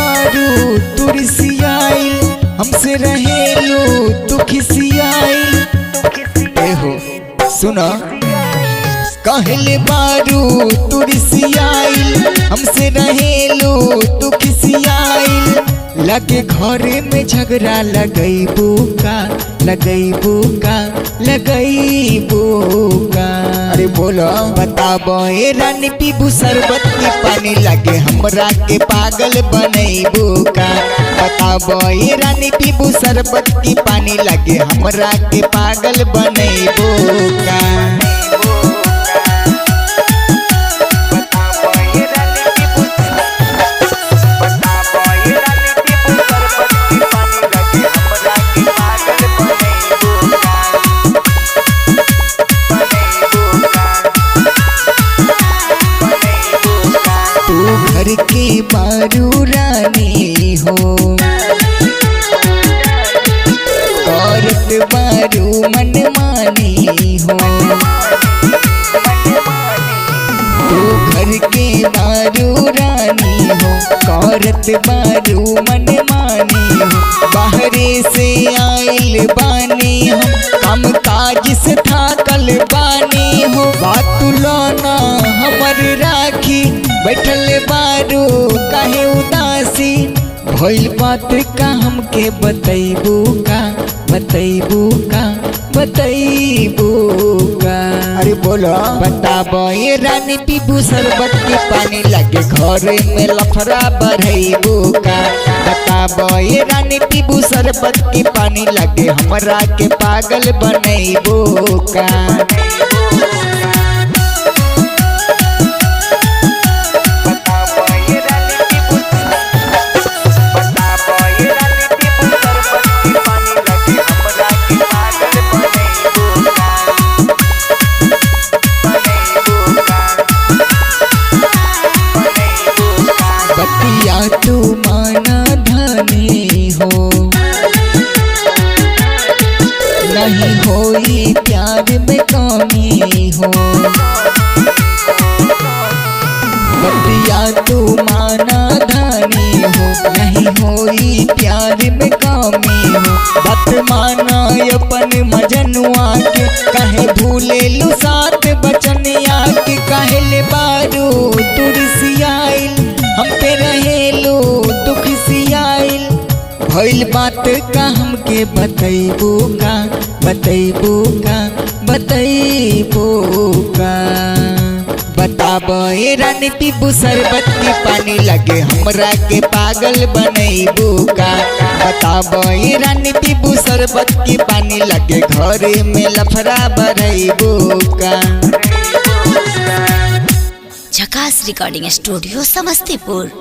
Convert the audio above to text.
बारू तू रिसियाइल, हमसे रहेलू तू खिसियाइल। एहो सुना, कहले बारू तू रिसियाइल, हमसे रहेलू तू खिसियाइल। लगे घरे में झगड़ा लगैबू का, लगैबू का, लगैबू का। अरे बोलो बताबो ए रानी पीबू शरबत की पानी, लगे हमरा के पागल बनैबू का। बताबो ए रानी पीबू शरबत की पानी, लगे हमरा के पागल बनैबू का। घर के बारू रानी हो, औरत बारू मनमानी हो। तू घर के बारू रानी हो, औरत बारू मनमानी हो। बाहरे से आइल बानी हम, काम काज से थाकल बानी हो। बात लौना हमर राखी, बैठल बारू काहे उदासी। भइल बात का हमके बतैबू का, बतैबू का, बतैबू का। अरे बोलो बताबो ये रानी पीबू शरबत के पानी, लगे घरे में लफड़ा बढ़ैबू का। बताबो ये रानी पीबू शरबत के पानी, लगे हमरा के पागल बनैबू का। बतिया तू माना धनी हो, नहीं होई प्यार में कमी हो। बतिया तू माना धनी हो, नहीं होई प्यार में कमी हो। बात माना अपन मजनुआ के, कहे भूलेलू साथ बचनिया के। कहले बारू तू रिसियाइल, हम पे रहेलू तू खिसियाइल। भइल बात का हमके बतैबू का, बतैबू का, बतैबू का। बताबो ए रानी पीबू शरबत की पानी, लगे हमरा के पागल बनैबू का। बताबो ए रानी पीबू शरबत की पानी, लगे घरे में लफड़ा बढ़ैबू का। झकास रिकॉर्डिंग स्टूडियो समस्तीपुर।